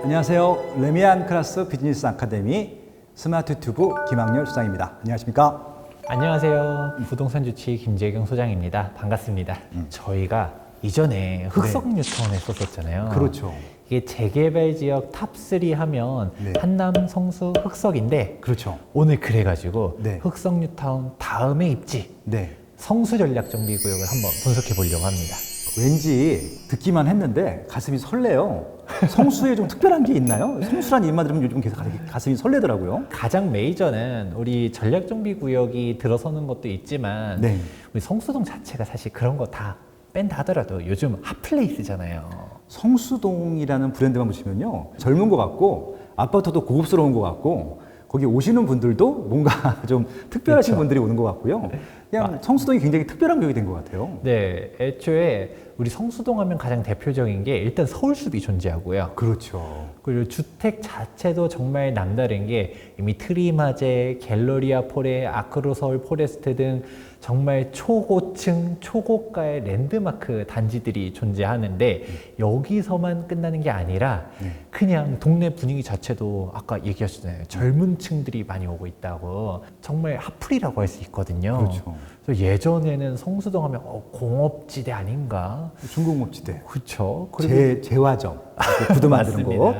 안녕하세요. 레미안 클라스 비즈니스 아카데미 스마트 튜브 김학렬 소장입니다. 안녕하십니까? 안녕하세요. 부동산 주치 김재경 소장입니다. 반갑습니다. 저희가 이전에 흑석 뉴턴 했었잖아요. 그렇죠. 이게 재개발 지역 탑3 하면 네. 한남, 성수, 흑석인데 그렇죠. 오늘 그래가지고 네. 흑석 뉴타운 다음에 입지 네. 성수 전략정비구역을 한번 분석해 보려고 합니다. 왠지 듣기만 했는데 가슴이 설레요. 성수에 좀 특별한 게 있나요? 성수란 이름만 들으면 요즘 계속 가슴이 설레더라고요. 가장 메이저는 우리 전략정비구역이 들어서는 것도 있지만 네. 우리 성수동 자체가 사실 그런 거 다 뺀다 하더라도 요즘 핫플레이스잖아요. 성수동이라는 브랜드만 보시면요. 젊은 것 같고 아파트도 고급스러운 것 같고 거기 오시는 분들도 뭔가 좀 특별하신 그렇죠. 분들이 오는 것 같고요. 그냥 성수동이 굉장히 특별한 구역이 된 것 같아요. 네, 애초에 우리 성수동 하면 가장 대표적인 게 일단 서울숲이 존재하고요. 그렇죠. 그리고 주택 자체도 정말 남다른 게 이미 트리마제, 갤러리아 포레, 아크로서울 포레스트 등 정말 초고층, 초고가의 랜드마크 단지들이 존재하는데 여기서만 끝나는 게 아니라 그냥 동네 분위기 자체도 아까 얘기하셨잖아요. 젊은 층들이 많이 오고 있다고. 정말 핫플이라고 할 수 있거든요. 그렇죠. 그래서 예전에는 성수동 하면 공업지대 아닌가? 중국목지대. 그렇죠. 재화점. 구두 만드는 거.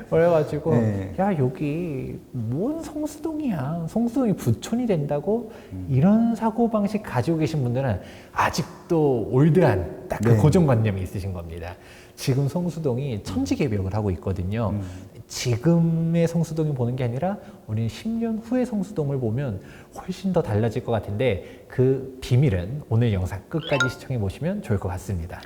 그래가지고 네. 야 여기 뭔 성수동이야, 성수동이 부촌이 된다고 이런 사고방식 가지고 계신 분들은 아직도 올드한 딱 그 네. 고정관념이 있으신 겁니다. 지금 성수동이 천지개벽을 하고 있거든요. 지금의 성수동이 보는 게 아니라 우리는 10년 후의 성수동을 보면 훨씬 더 달라질 것 같은데 그 비밀은 오늘 영상 끝까지 시청해 보시면 좋을 것 같습니다.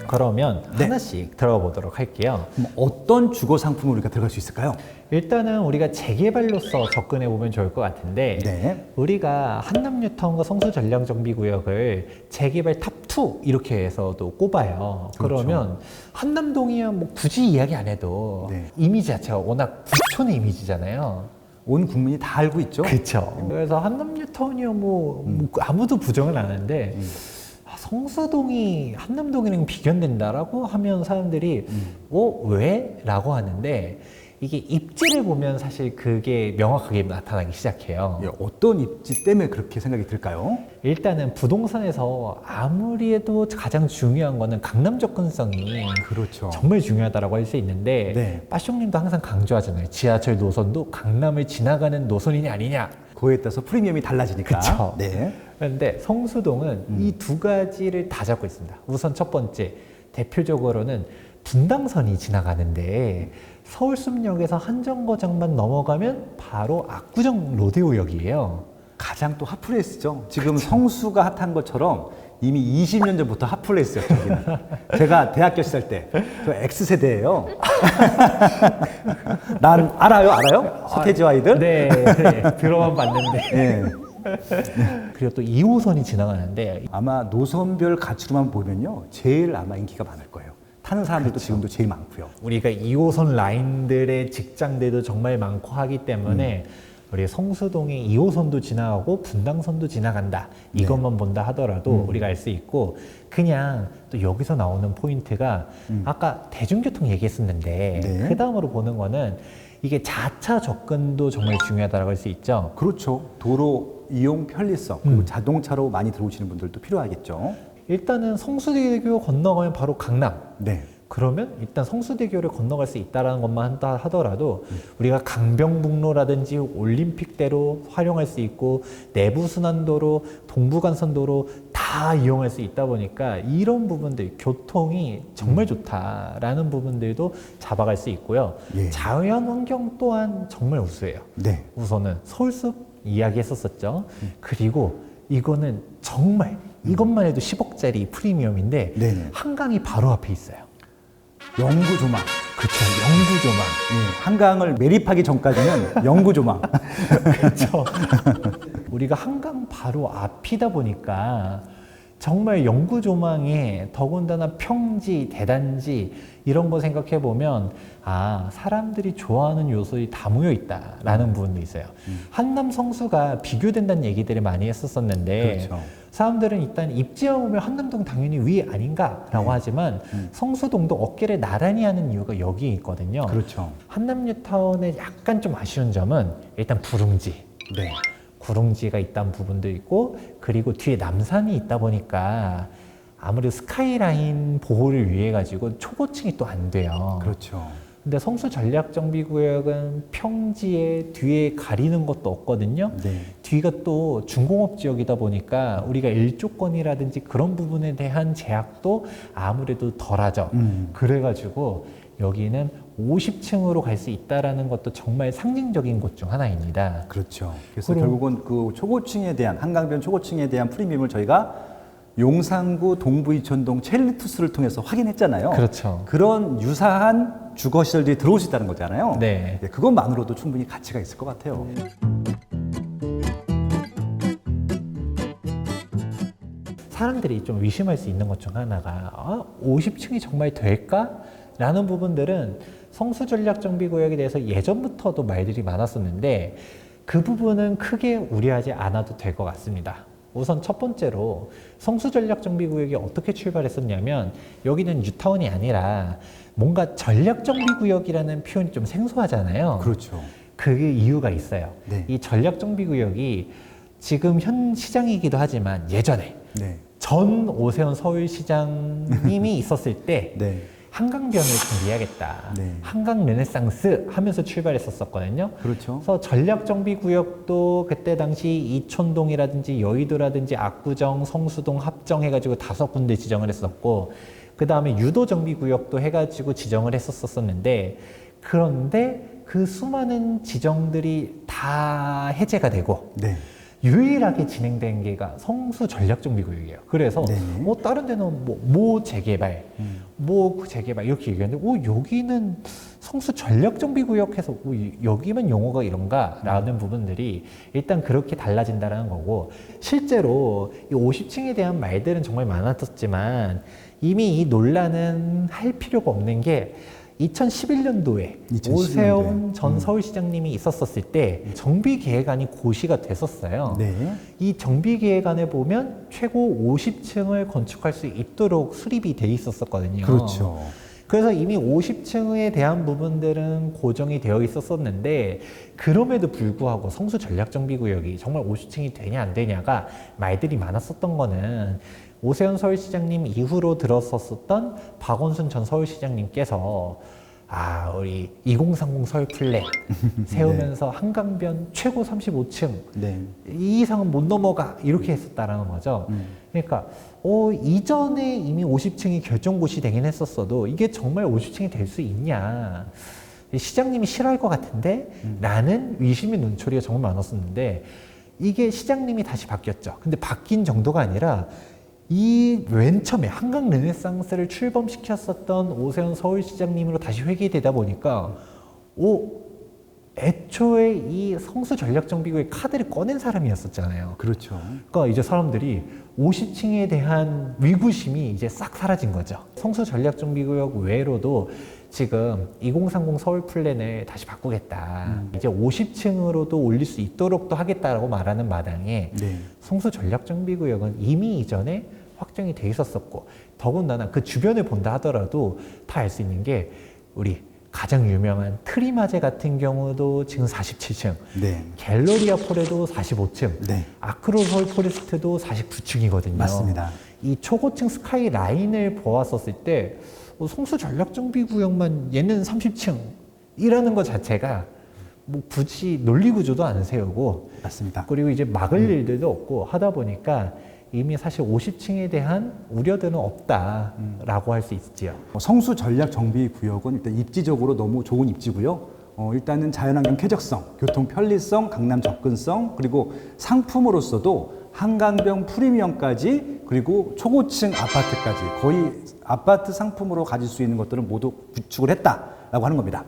그러면 하나씩 들어가 보도록 할게요. 그럼 어떤 주거 상품을 우리가 들어갈 수 있을까요? 일단은 우리가 재개발로서 접근해 보면 좋을 것 같은데 네. 우리가 한남 뉴타운과 성수 전략정비구역을 재개발 탑2 이렇게 해서도 꼽아요. 그렇죠. 그러면 한남동이야 뭐 굳이 이야기 안 해도 네. 이미지 자체가 워낙 부촌의 이미지잖아요. 온 국민이 다 알고 있죠? 그렇죠. 그래서 한남 뉴타운이요 뭐 아무도 부정을 안 하는데 성수동이 한남동이랑 비견된다라고 하면 사람들이 왜? 라고 하는데 이게 입지를 보면 사실 그게 명확하게 나타나기 시작해요. 예, 어떤 입지 때문에 그렇게 생각이 들까요? 일단은 부동산에서 아무리 해도 가장 중요한 거는 강남 접근성이 그렇죠. 정말 중요하다고 할 수 있는데 네. 빠숑님도 항상 강조하잖아요. 지하철 노선도 강남을 지나가는 노선이냐 아니냐. 그거에 따라서 프리미엄이 달라지니까. 그쵸. 네. 그런데 성수동은 이 두 가지를 다 잡고 있습니다. 우선 첫 번째, 대표적으로는 분당선이 지나가는데 서울숲역에서 한정거장만 넘어가면 바로 압구정 로데오역이에요. 가장 또 핫플레이스죠. 지금 성수가 핫한 것처럼 이미 20년 전부터 핫플레이스였죠. 여기는. 제가 대학교 시절 때, 저 X세대예요. 난 알아요? 서태지와 아이들? 네, 들어만 봤는데. 네. 그리고 또 2호선이 지나가는데 아마 노선별 가치로만 보면요. 제일 아마 인기가 많을 거예요. 타는 사람들도 그렇죠. 지금도 제일 많고요. 우리가 2호선 라인들의 직장들도 정말 많고 하기 때문에 우리 성수동에 2호선도 지나가고 분당선도 지나간다 이것만 본다 하더라도 우리가 알 수 있고 그냥 또 여기서 나오는 포인트가 아까 대중교통 얘기했었는데 네. 그 다음으로 보는 거는 이게 자차 접근도 정말 중요하다고 할 수 있죠. 그렇죠. 도로 이용 편리성, 그리고 자동차로 많이 들어오시는 분들도 필요하겠죠. 일단은 성수대교 건너가면 바로 강남. 네. 그러면 일단 성수대교를 건너갈 수 있다는 것만 한다 하더라도 우리가 강병북로라든지 올림픽대로 활용할 수 있고 내부순환도로, 동부간선도로 다 이용할 수 있다 보니까 이런 부분들, 교통이 정말 좋다라는 부분들도 잡아갈 수 있고요. 예. 자연 환경 또한 정말 우수해요. 네. 우선은 서울숲 이야기했었었죠. 그리고 이거는 정말 이것만 해도 10억짜리 프리미엄인데 네네. 한강이 바로 앞에 있어요. 영구 조망. 그렇죠. 영구 조망. 예, 한강을 매립하기 전까지는 영구 조망. 그렇죠. 우리가 한강 바로 앞이다 보니까 정말 영구 조망에 더군다나 평지, 대단지 이런 거 생각해 보면 아, 사람들이 좋아하는 요소들이 다 모여 있다라는 부분도 있어요. 한남 성수가 비교된다는 얘기들을 많이 했었었는데 그렇죠. 사람들은 일단 입지만 보면 한남동 당연히 위 아닌가라고 하지만 성수동도 어깨를 나란히 하는 이유가 여기에 있거든요. 그렇죠. 한남 뉴타운의 약간 좀 아쉬운 점은 일단 구릉지. 네. 구릉지가 있다는 부분도 있고 그리고 뒤에 남산이 있다 보니까 아무래도 스카이라인 보호를 위해 가지고 초고층이 또 안 돼요. 그렇죠. 근데 성수 전략정비구역은 평지에 뒤에 가리는 것도 없거든요. 네. 뒤가 또 중공업 지역이다 보니까 우리가 일조권이라든지 그런 부분에 대한 제약도 아무래도 덜하죠. 그래가지고 여기는 50층으로 갈 수 있다라는 것도 정말 상징적인 곳 중 하나입니다. 그렇죠. 그래서 결국은 그 초고층에 대한 한강변 초고층에 대한 프리미엄을 저희가 용산구 동부 이천동 첼리투스를 통해서 확인했잖아요. 그렇죠. 그런 유사한 주거 시설들이 들어올 수 있다는 거잖아요. 네. 그것만으로도 충분히 가치가 있을 것 같아요. 사람들이 좀 의심할 수 있는 것 중 하나가 50층이 정말 될까? 라는 부분들은 성수전략정비구역에 대해서 예전부터도 말들이 많았었는데 그 부분은 크게 우려하지 않아도 될 것 같습니다. 우선 첫 번째로 성수전략정비구역이 어떻게 출발했었냐면 여기는 뉴타운이 아니라 뭔가 전략정비구역이라는 표현이 좀 생소하잖아요. 그렇죠. 그게 이유가 있어요. 네. 이 전략정비구역이 지금 현 시장이기도 하지만 예전에 네. 전 오세훈 서울시장님이 있었을 때 네. 한강변을 준비해야겠다. 네. 한강 르네상스 하면서 출발했었거든요. 그렇죠. 그래서 전략정비구역도 그때 당시 이촌동이라든지 여의도라든지 압구정, 성수동 합정해가지고 5군데 지정을 했었고 그 다음에 유도정비구역도 해가지고 지정을 했었었는데 그런데 그 수많은 지정들이 다 해제가 되고 네. 유일하게 진행된 게가 성수 전략정비구역이에요. 그래서 네네. 다른 데는 뭐 재개발, 뭐 재개발 이렇게 얘기하는데 여기는 성수 전략정비구역해서 여기만 용어가 이런가라는 부분들이 일단 그렇게 달라진다는 거고 실제로 이 50층에 대한 말들은 정말 많았었지만 이미 이 논란은 할 필요가 없는 게 2011년도에 2011년도에. 오세훈 전 서울시장님이 있었을 때 정비계획안이 고시가 됐었어요. 네. 이 정비계획안에 보면 최고 50층을 건축할 수 있도록 수립이 돼 있었거든요. 그렇죠. 그래서 이미 50층에 대한 부분들은 고정이 되어 있었는데 그럼에도 불구하고 성수 전략정비구역이 정말 50층이 되냐 안 되냐가 말들이 많았었던 거는 오세훈 서울시장님 이후로 들었었던 박원순 전 서울시장님께서 우리 2030 서울 플랜 세우면서 한강변 최고 35층 네. 이 이상은 못 넘어가 이렇게 했었다라는 거죠. 그러니까 이전에 이미 50층이 결정고시 되긴 했었어도 이게 정말 50층이 될 수 있냐 시장님이 싫어할 것 같은데 라는 의심의 눈초리가 정말 많았었는데 이게 시장님이 다시 바뀌었죠. 근데 바뀐 정도가 아니라 이 맨 처음에 한강 르네상스를 출범시켰었던 오세훈 서울시장님으로 다시 회귀되다 보니까 애초에 이 성수 전략정비구의 카드를 꺼낸 사람이었었잖아요. 그렇죠. 그러니까 이제 사람들이 50층에 대한 위구심이 이제 싹 사라진 거죠. 성수 전략정비구역 외로도 지금 2030 서울 플랜을 다시 바꾸겠다. 이제 50층으로도 올릴 수 있도록 또 하겠다라고 말하는 마당에 네. 성수 전략정비구역은 이미 이전에 확정이 돼 있었었고 더군다나 그 주변을 본다 하더라도 다 알 수 있는 게 우리 가장 유명한 트리마제 같은 경우도 지금 47층, 네. 갤러리아 폴에도 45층, 네. 아크로 서울 포레스트도 49층이거든요. 맞습니다. 이 초고층 스카이 라인을 보았었을 때 성수 전략정비구역만 얘는 30층이라는 것 자체가 굳이 논리구조도 안 세우고 맞습니다. 그리고 이제 막을 일들도 없고 하다 보니까 이미 사실 50층에 대한 우려들은 없다라고 할 수 있지요. 성수 전략 정비 구역은 일단 입지적으로 너무 좋은 입지고요. 일단은 자연환경 쾌적성, 교통 편리성, 강남 접근성, 그리고 상품으로서도 한강변 프리미엄까지 그리고 초고층 아파트까지 거의 아파트 상품으로 가질 수 있는 것들을 모두 구축을 했다라고 하는 겁니다.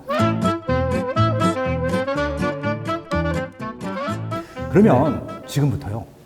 그러면 지금부터요.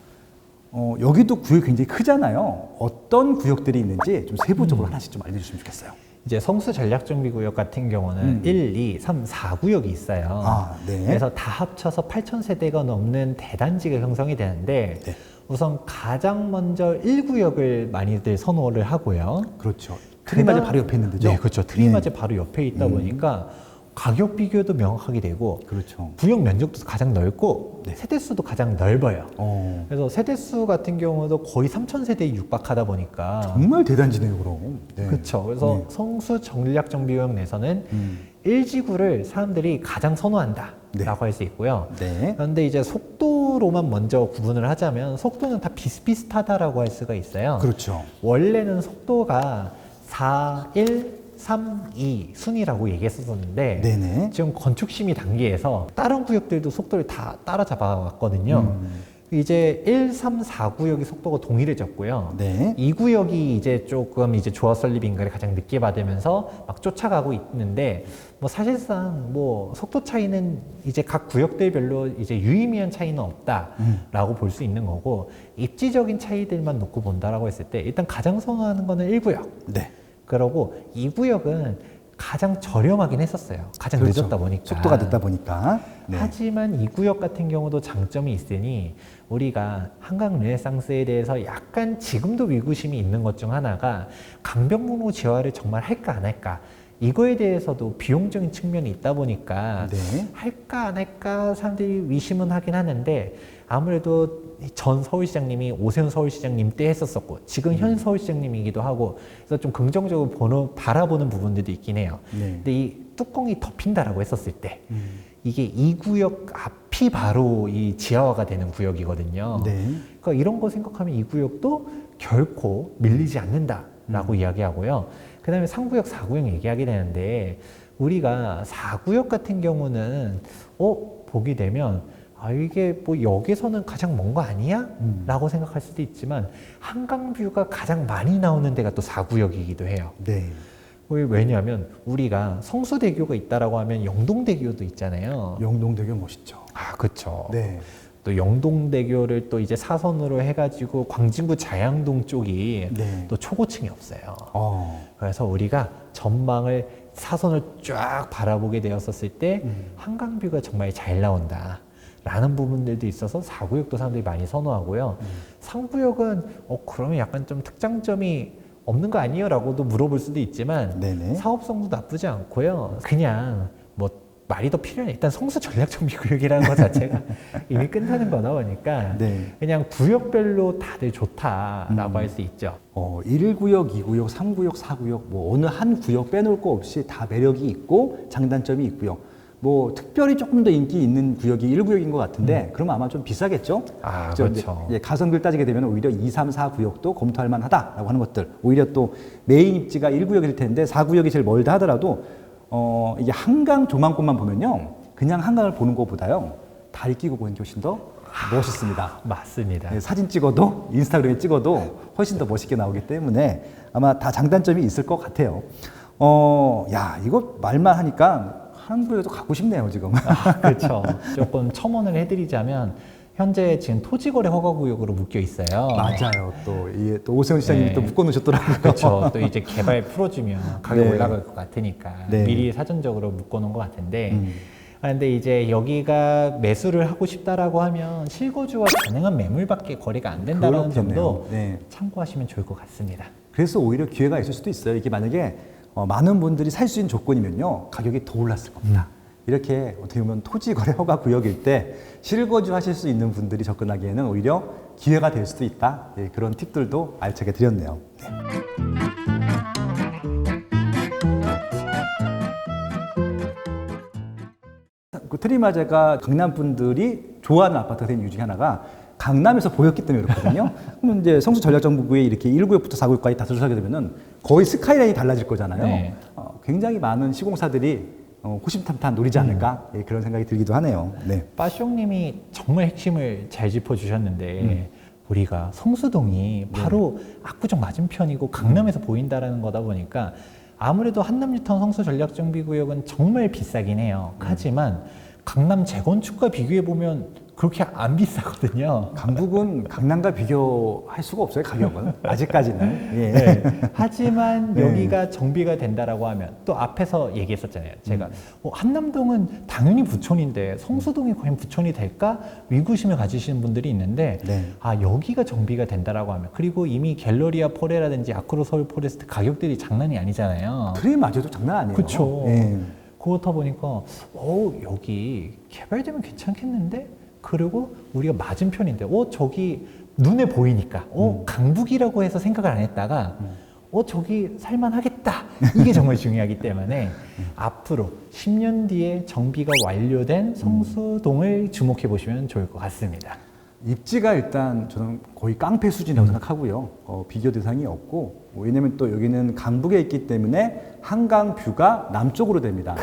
여기도 구역이 굉장히 크잖아요. 어떤 구역들이 있는지 좀 세부적으로 하나씩 좀 알려주시면 좋겠어요. 이제 성수 전략정비구역 같은 경우는 1, 2, 3, 4구역이 있어요. 아, 네. 그래서 다 합쳐서 8,000세대가 넘는 대단지가 형성이 되는데 네. 우선 가장 먼저 1구역을 많이들 선호를 하고요. 그렇죠. 트리마제 바로 옆에 있는데죠. 네, 그렇죠. 트리마제 바로 옆에 있다 보니까 가격 비교도 명확하게 되고 그렇죠. 구역 면적도 가장 넓고 네. 세대수도 가장 넓어요. 어, 그래서 세대수 같은 경우도 거의 3,000세대에 육박하다 보니까 정말 대단지네요, 그럼. 네. 그렇죠. 그래서 네. 성수 전략정비구역 내에서는 1지구를 사람들이 가장 선호한다 네. 라고 할 수 있고요. 네. 그런데 이제 속도로만 먼저 구분을 하자면 속도는 다 비슷비슷하다라고 할 수가 있어요. 그렇죠. 원래는 속도가 4, 1, 3, 2 순이라고 얘기했었는데 네네. 지금 건축심의 단계에서 다른 구역들도 속도를 다 따라잡아 왔거든요. 이제 1, 3, 4 구역의 속도가 동일해졌고요. 네. 2 구역이 이제 조금 이제 조화 설립 인가를 가장 늦게 받으면서 막 쫓아가고 있는데 뭐 사실상 뭐 속도 차이는 이제 각 구역들별로 이제 유의미한 차이는 없다라고 볼 수 있는 거고 입지적인 차이들만 놓고 본다라고 했을 때 일단 가장 선호하는 거는 1구역. 네. 그러고 2구역은 가장 저렴하긴 했었어요. 가장 그렇죠. 늦었다 보니까. 속도가 늦다 보니까. 네. 하지만 2구역 같은 경우도 장점이 있으니 우리가 한강 르네상스에 대해서 약간 지금도 의구심이 있는 것 중 하나가 강변북로 지하화를 정말 할까 안 할까 이거에 대해서도 비용적인 측면이 있다 보니까 네. 할까 안 할까 사람들이 의심은 하긴 하는데 아무래도 전 서울시장님이 오세훈 서울시장님 때 했었었고 지금 현 서울시장님이기도 하고 그래서 좀 긍정적으로 바라보는 부분들도 있긴 해요. 네. 근데 이 뚜껑이 덮인다라고 했었을 때 이게 이 구역 앞이 바로 이 지하화가 되는 구역이거든요. 네. 그러니까 이런 거 생각하면 이 구역도 결코 밀리지 않는다라고 이야기하고요. 그 다음에 3구역, 4구역 얘기하게 되는데 우리가 4구역 같은 경우는 보게 되면 이게 뭐 여기서는 가장 먼 거 아니야? 라고 생각할 수도 있지만 한강뷰가 가장 많이 나오는 데가 또 4구역이기도 해요. 네. 왜냐하면 우리가 성수대교가 있다라고 하면 영동대교도 있잖아요. 영동대교 멋있죠. 그렇죠. 네. 또 영동대교를 또 이제 사선으로 해가지고 광진구 자양동 쪽이 네. 또 초고층이 없어요. 어. 그래서 우리가 전망을 사선을 쫙 바라보게 되었었을 때 한강뷰가 정말 잘 나온다. 라는 부분들도 있어서 4구역도 사람들이 많이 선호하고요. 3구역은 그러면 약간 좀 특장점이 없는 거 아니에요? 라고도 물어볼 수도 있지만 네네. 사업성도 나쁘지 않고요. 그냥 뭐 말이 더 필요한 일단 성수 전략정비구역이라는 것 자체가 이미 끝나는 거다 보니까 네. 그냥 구역별로 다들 좋다라고 할 수 있죠. 1구역, 2구역, 3구역, 4구역 뭐 어느 한 구역 빼놓을 거 없이 다 매력이 있고 장단점이 있고요. 뭐 특별히 조금 더 인기 있는 구역이 1구역인 것 같은데 그러면 아마 좀 비싸겠죠? 그렇죠. 이제 가성비를 따지게 되면 오히려 2, 3, 4구역도 검토할 만하다라고 하는 것들 오히려 또 메인 입지가 1구역일 텐데 4구역이 제일 멀다 하더라도 이게 한강 조망권만 보면요 그냥 한강을 보는 것보다요 다리 끼고 보는 게 훨씬 더 멋있습니다. 맞습니다. 네, 사진 찍어도 인스타그램에 찍어도 훨씬 더 멋있게 나오기 때문에 아마 다 장단점이 있을 것 같아요. 야 이거 말만 하니까 한국에도 가고 싶네요 지금. 그렇죠. 조금 첨언을 해드리자면 현재 지금 토지거래 허가구역으로 묶여 있어요. 맞아요. 또 오세훈 시장님이 네. 또 묶어놓으셨더라고요. 그렇죠. 또 이제 개발 풀어주면 가격 네. 올라갈 것 같으니까 네. 미리 사전적으로 묶어놓은 것 같은데. 근데 이제 여기가 매수를 하고 싶다라고 하면 실거주와 가능한 매물밖에 거래가 안 된다는 그렇겠네요. 점도 네. 참고하시면 좋을 것 같습니다. 그래서 오히려 기회가 있을 수도 있어요. 이게 만약에 많은 분들이 살 수 있는 조건이면요 가격이 더 올랐을 겁니다. 이렇게 어떻게 보면 토지 거래 허가 구역일 때 실거주 하실 수 있는 분들이 접근하기에는 오히려 기회가 될 수도 있다. 예, 그런 팁들도 알차게 드렸네요. 그 트리마제가 강남 분들이 좋아하는 아파트가 된 이유 중에 하나가 강남에서 보였기 때문에 그렇거든요. 그럼 이제 성수 전략정부구에 이렇게 1구역부터 4구역까지 다 들어서게 되면은 거의 스카이라인이 달라질 거잖아요. 네. 굉장히 많은 시공사들이 호심탐탐 노리지 않을까 예, 그런 생각이 들기도 하네요. 네. 빠숑님이 정말 핵심을 잘 짚어주셨는데 우리가 성수동이 바로 압구정 맞은편이고 강남에서 보인다라는 거다 보니까 아무래도 한남뉴타운 성수 전략정비구역은 정말 비싸긴 해요. 하지만 강남 재건축과 비교해 보면 그렇게 안 비싸거든요. 강북은 강남과 비교할 수가 없어요, 가격은. 아직까지는. 예. 네. 하지만 네. 여기가 정비가 된다라고 하면 또 앞에서 얘기했었잖아요. 제가 한남동은 당연히 부촌인데 성수동이 과연 부촌이 될까? 의구심을 가지시는 분들이 있는데 네. 아 여기가 정비가 된다라고 하면 그리고 이미 갤러리아 포레라든지 아크로 서울 포레스트 가격들이 장난이 아니잖아요. 트림마저도 장난 아니에요. 그쵸. 예. 그렇다 보니까 여기 개발되면 괜찮겠는데? 그리고 우리가 맞은편인데 저기 눈에 보이니까 강북이라고 해서 생각을 안 했다가 저기 살만하겠다. 이게 정말 중요하기 때문에 앞으로 10년 뒤에 정비가 완료된 성수동을 주목해 보시면 좋을 것 같습니다. 입지가 일단 저는 거의 깡패 수준이라고 생각하고요. 비교 대상이 없고, 왜냐면 또 여기는 강북에 있기 때문에 한강 뷰가 남쪽으로 됩니다.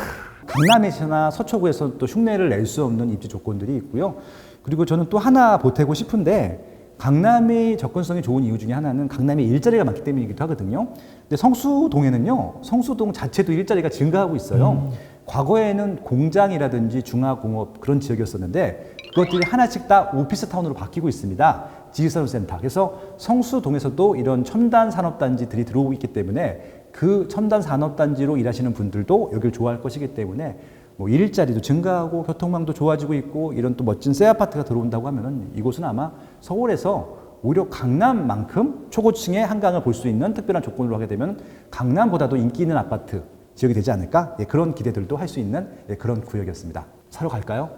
강남에서나 서초구에서 또 흉내를 낼 수 없는 입지 조건들이 있고요. 그리고 저는 또 하나 보태고 싶은데, 강남이 접근성이 좋은 이유 중에 하나는 강남에 일자리가 많기 때문이기도 하거든요. 근데 성수동에는요, 성수동 자체도 일자리가 증가하고 있어요. 과거에는 공장이라든지 중화공업 그런 지역이었었는데 그것들이 하나씩 다 오피스타운으로 바뀌고 있습니다. 지식산업센터. 그래서 성수동에서도 이런 첨단 산업단지들이 들어오고 있기 때문에 그 첨단 산업단지로 일하시는 분들도 여기를 좋아할 것이기 때문에 뭐 일자리도 증가하고 교통망도 좋아지고 있고 이런 또 멋진 새 아파트가 들어온다고 하면은 이곳은 아마 서울에서 오히려 강남만큼 초고층의 한강을 볼 수 있는 특별한 조건으로 하게 되면 강남보다도 인기 있는 아파트 지역이 되지 않을까? 예, 그런 기대들도 할 수 있는 그런 구역이었습니다. 사러 갈까요?